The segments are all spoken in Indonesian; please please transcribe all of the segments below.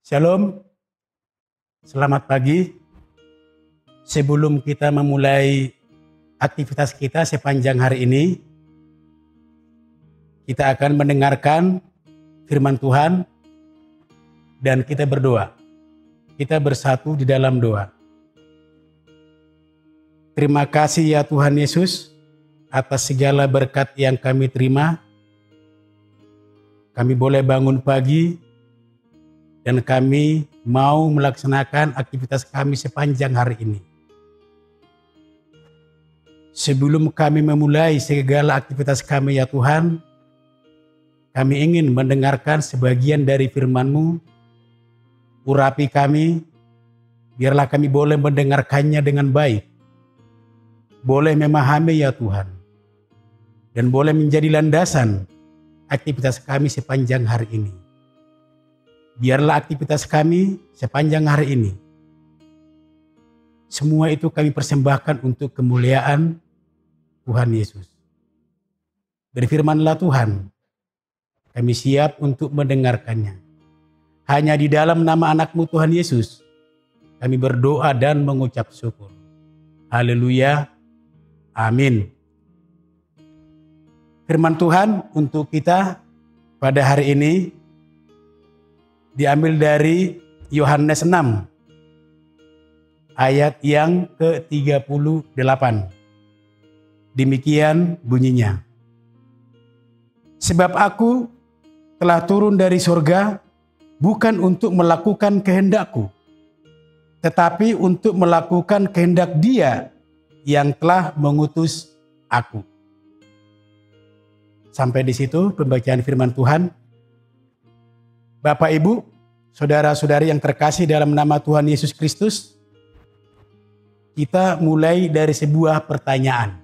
Shalom, selamat pagi. Sebelum kita memulai aktivitas kita sepanjang hari ini, kita akan mendengarkan firman Tuhan dan kita berdoa. Kita bersatu di dalam doa. Terima kasih ya Tuhan Yesus atas segala berkat yang kami terima. Kami boleh bangun pagi dan kami mau melaksanakan aktivitas kami sepanjang hari ini. Sebelum kami memulai segala aktivitas kami ya Tuhan, kami ingin mendengarkan sebagian dari firman-Mu. Urapi kami, biarlah kami boleh mendengarkannya dengan baik. Boleh memahami ya Tuhan, dan boleh menjadi landasan aktivitas kami sepanjang hari ini. Biarlah aktivitas kami sepanjang hari ini, semua itu kami persembahkan untuk kemuliaan Tuhan Yesus. Berfirmanlah Tuhan, kami siap untuk mendengarkannya. Hanya di dalam nama anak-Mu Tuhan Yesus, kami berdoa dan mengucap syukur. Haleluya, amin. Firman Tuhan untuk kita pada hari ini diambil dari Yohanes 6 ayat yang ke-38. Demikian bunyinya. Sebab aku telah turun dari surga bukan untuk melakukan kehendak-Ku, tetapi untuk melakukan kehendak Dia yang telah mengutus aku. Sampai di situ pembacaan firman Tuhan. Bapak, Ibu, saudara-saudari yang terkasih dalam nama Tuhan Yesus Kristus, kita mulai dari sebuah pertanyaan.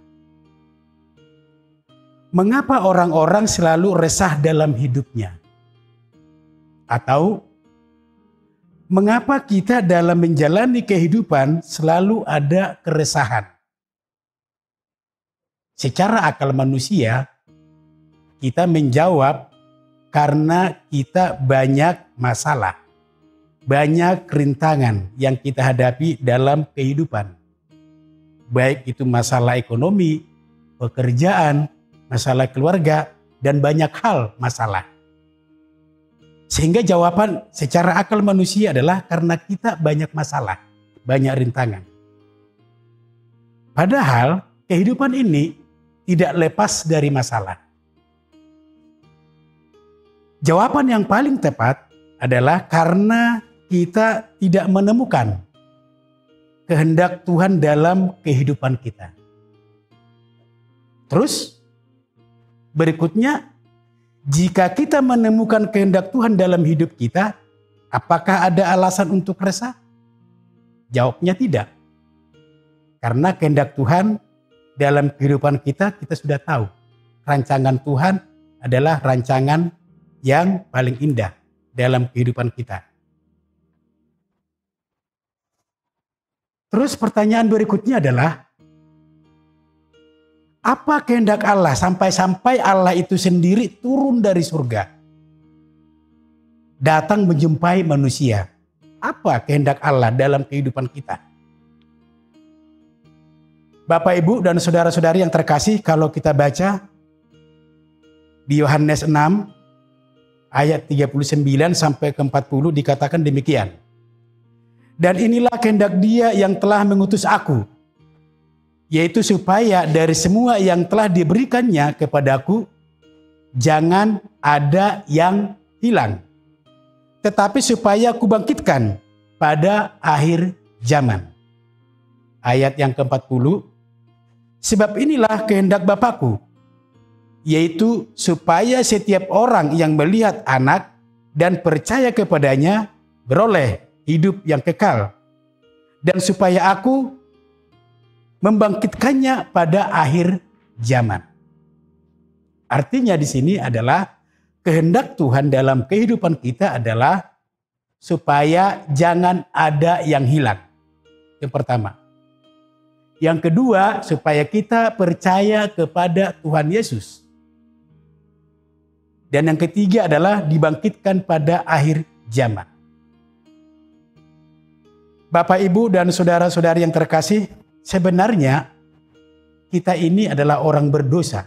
Mengapa orang-orang selalu resah dalam hidupnya? Atau, mengapa kita dalam menjalani kehidupan selalu ada keresahan? Secara akal manusia, kita menjawab karena kita banyak masalah, banyak rintangan yang kita hadapi dalam kehidupan. Baik itu masalah ekonomi, pekerjaan, masalah keluarga, dan banyak hal masalah. Sehingga jawaban secara akal manusia adalah karena kita banyak masalah, banyak rintangan. Padahal kehidupan ini tidak lepas dari masalah. Jawaban yang paling tepat adalah karena kita tidak menemukan kehendak Tuhan dalam kehidupan kita. Terus berikutnya, jika kita menemukan kehendak Tuhan dalam hidup kita, apakah ada alasan untuk resah? Jawabnya tidak. Karena kehendak Tuhan dalam kehidupan kita sudah tahu. Rancangan Tuhan adalah rancangan yang paling indah dalam kehidupan kita. Terus pertanyaan berikutnya adalah, apa kehendak Allah sampai-sampai Allah itu sendiri turun dari surga, datang menjumpai manusia? Apa kehendak Allah dalam kehidupan kita? Bapak, Ibu, dan saudara-saudari yang terkasih, kalau kita baca di Yohanes 6 ayat 39 sampai ke 40 dikatakan demikian. Dan inilah kehendak Dia yang telah mengutus aku, yaitu supaya dari semua yang telah diberikannya kepadaku, jangan ada yang hilang, tetapi supaya kubangkitkan pada akhir zaman. Ayat yang ke-40, sebab inilah kehendak Bapakku, yaitu supaya setiap orang yang melihat Anak dan percaya kepadanya beroleh hidup yang kekal, dan supaya aku membangkitkannya pada akhir zaman. Artinya di sini adalah kehendak Tuhan dalam kehidupan kita adalah supaya jangan ada yang hilang. Yang pertama. Yang kedua, supaya kita percaya kepada Tuhan Yesus. Dan yang ketiga adalah dibangkitkan pada akhir zaman. Bapak, Ibu, dan saudara-saudari yang terkasih, sebenarnya kita ini adalah orang berdosa.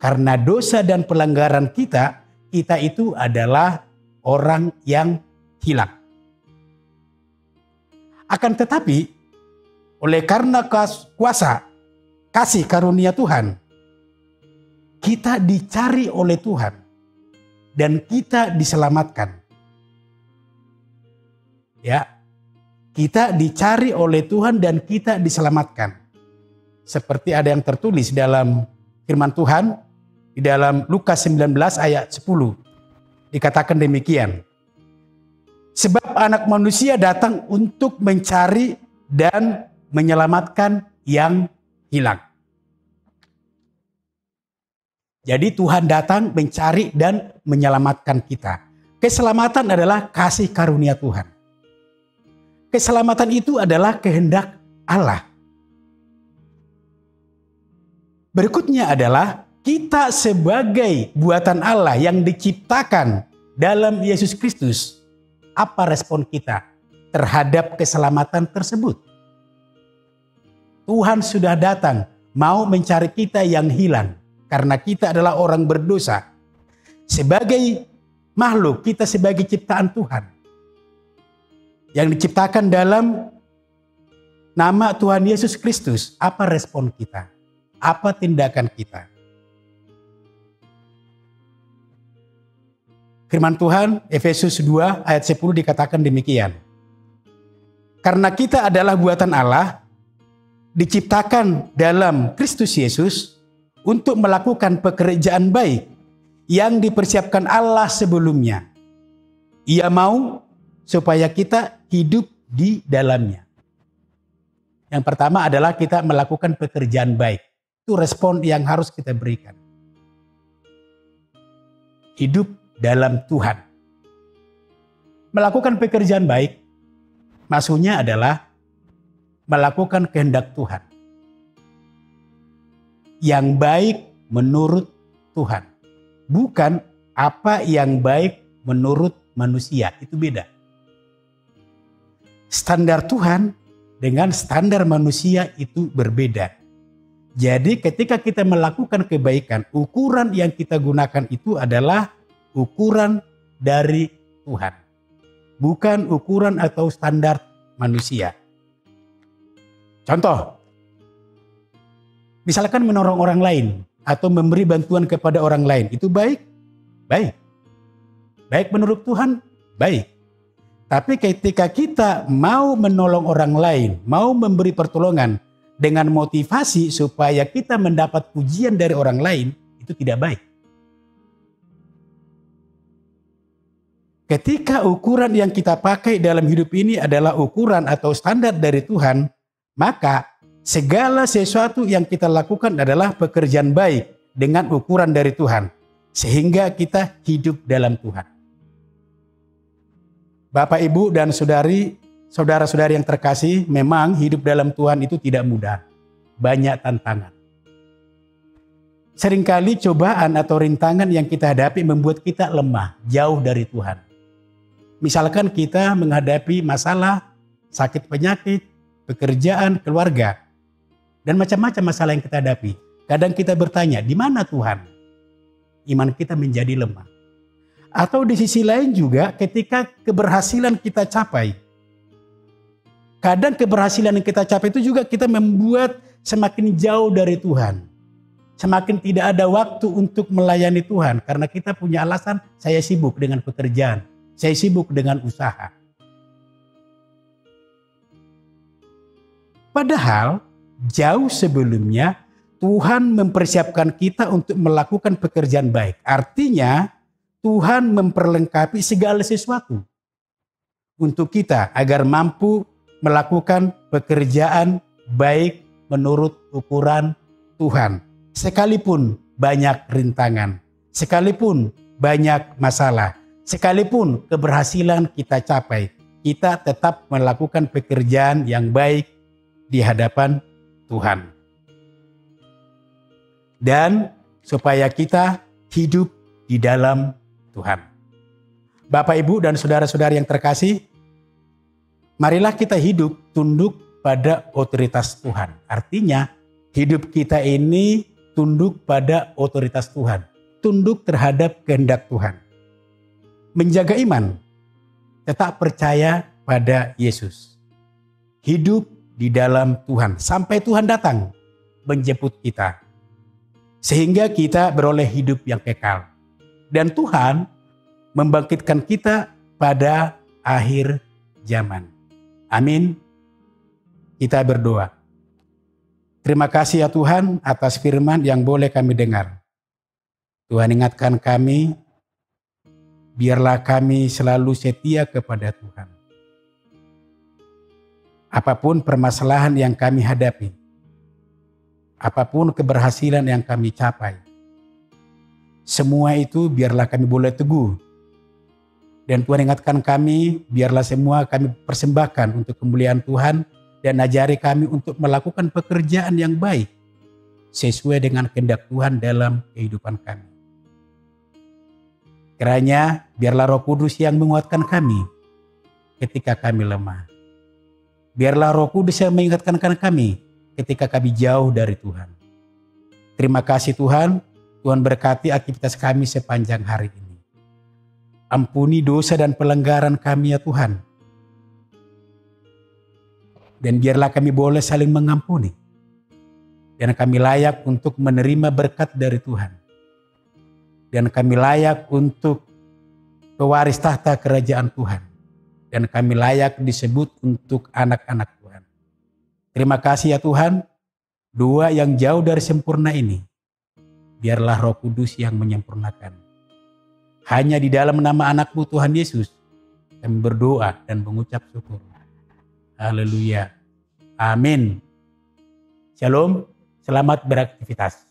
Karena dosa dan pelanggaran kita itu adalah orang yang hilang. Akan tetapi, oleh karena kuasa kasih karunia Tuhan, kita dicari oleh Tuhan dan kita diselamatkan. Ya, kita dicari oleh Tuhan dan kita diselamatkan. Seperti ada yang tertulis dalam firman Tuhan di dalam Lukas 19 ayat 10. Dikatakan demikian. Sebab anak manusia datang untuk mencari dan menyelamatkan yang hilang. Jadi Tuhan datang mencari dan menyelamatkan kita. Keselamatan adalah kasih karunia Tuhan. Keselamatan itu adalah kehendak Allah. Berikutnya adalah kita sebagai buatan Allah yang diciptakan dalam Yesus Kristus. Apa respon kita terhadap keselamatan tersebut? Tuhan sudah datang mau mencari kita yang hilang. Karena kita adalah orang berdosa. Sebagai makhluk, kita sebagai ciptaan Tuhan. Yang diciptakan dalam nama Tuhan Yesus Kristus. Apa respon kita? Apa tindakan kita? Firman Tuhan, Efesus 2 ayat 10 dikatakan demikian. Karena kita adalah buatan Allah, diciptakan dalam Kristus Yesus, untuk melakukan pekerjaan baik yang dipersiapkan Allah sebelumnya. Ia mau supaya kita hidup di dalamnya. Yang pertama adalah kita melakukan pekerjaan baik. Itu respon yang harus kita berikan. Hidup dalam Tuhan. Melakukan pekerjaan baik maksudnya adalah melakukan kehendak Tuhan. Yang baik menurut Tuhan. Bukan apa yang baik menurut manusia. Itu beda. Standar Tuhan dengan standar manusia itu berbeda. Jadi ketika kita melakukan kebaikan, ukuran yang kita gunakan itu adalah ukuran dari Tuhan. Bukan ukuran atau standar manusia. Contoh. Misalkan menolong orang lain atau memberi bantuan kepada orang lain. Itu baik? Baik. Baik menurut Tuhan? Baik. Tapi ketika kita mau menolong orang lain, mau memberi pertolongan dengan motivasi supaya kita mendapat pujian dari orang lain, itu tidak baik. Ketika ukuran yang kita pakai dalam hidup ini adalah ukuran atau standar dari Tuhan, maka segala sesuatu yang kita lakukan adalah pekerjaan baik dengan ukuran dari Tuhan. Sehingga kita hidup dalam Tuhan. Bapak, Ibu, dan saudara-saudari yang terkasih, memang hidup dalam Tuhan itu tidak mudah. Banyak tantangan. Seringkali cobaan atau rintangan yang kita hadapi membuat kita lemah, jauh dari Tuhan. Misalkan kita menghadapi masalah, sakit penyakit, pekerjaan, keluarga. Dan macam-macam masalah yang kita hadapi. Kadang kita bertanya, di mana Tuhan? Iman kita menjadi lemah. Atau di sisi lain juga ketika keberhasilan kita capai. Kadang keberhasilan yang kita capai itu juga kita membuat semakin jauh dari Tuhan. Semakin tidak ada waktu untuk melayani Tuhan. Karena kita punya alasan, saya sibuk dengan pekerjaan. Saya sibuk dengan usaha. Padahal jauh sebelumnya Tuhan mempersiapkan kita untuk melakukan pekerjaan baik. Artinya Tuhan memperlengkapi segala sesuatu untuk kita agar mampu melakukan pekerjaan baik menurut ukuran Tuhan. Sekalipun banyak rintangan, sekalipun banyak masalah, sekalipun keberhasilan kita capai, kita tetap melakukan pekerjaan yang baik di hadapan Tuhan. Dan supaya kita hidup di dalam Tuhan. Bapak, Ibu, dan saudara-saudari yang terkasih, Marilah kita hidup tunduk pada otoritas Tuhan. Artinya hidup kita ini tunduk pada otoritas Tuhan. Tunduk terhadap kehendak Tuhan. Menjaga iman. Tetap percaya pada Yesus. Hidup di dalam Tuhan. Sampai Tuhan datang menjemput kita. Sehingga kita beroleh hidup yang kekal. Dan Tuhan membangkitkan kita pada akhir zaman. Amin. Kita berdoa. Terima kasih ya Tuhan atas firman yang boleh kami dengar. Tuhan ingatkan kami, biarlah kami selalu setia kepada Tuhan. Apapun permasalahan yang kami hadapi, apapun keberhasilan yang kami capai, semua itu biarlah kami boleh teguh. Dan Tuhan ingatkan kami, biarlah semua kami persembahkan untuk kemuliaan Tuhan dan ajari kami untuk melakukan pekerjaan yang baik sesuai dengan kehendak Tuhan dalam kehidupan kami. Kiranya biarlah Roh Kudus yang menguatkan kami ketika kami lemah. Biarlah Roh Kudus yang mengingatkan kami ketika kami jauh dari Tuhan. Terima kasih Tuhan, Tuhan berkati aktivitas kami sepanjang hari ini. Ampuni dosa dan pelanggaran kami ya Tuhan. Dan biarlah kami boleh saling mengampuni. Dan kami layak untuk menerima berkat dari Tuhan. Dan kami layak untuk pewaris tahta kerajaan Tuhan. Dan kami layak disebut untuk anak-anak Tuhan. Terima kasih ya Tuhan. Doa yang jauh dari sempurna ini, biarlah Roh Kudus yang menyempurnakan. Hanya di dalam nama anak-Mu Tuhan Yesus, kami berdoa dan mengucap syukur. Haleluya. Amin. Shalom. Selamat beraktivitas.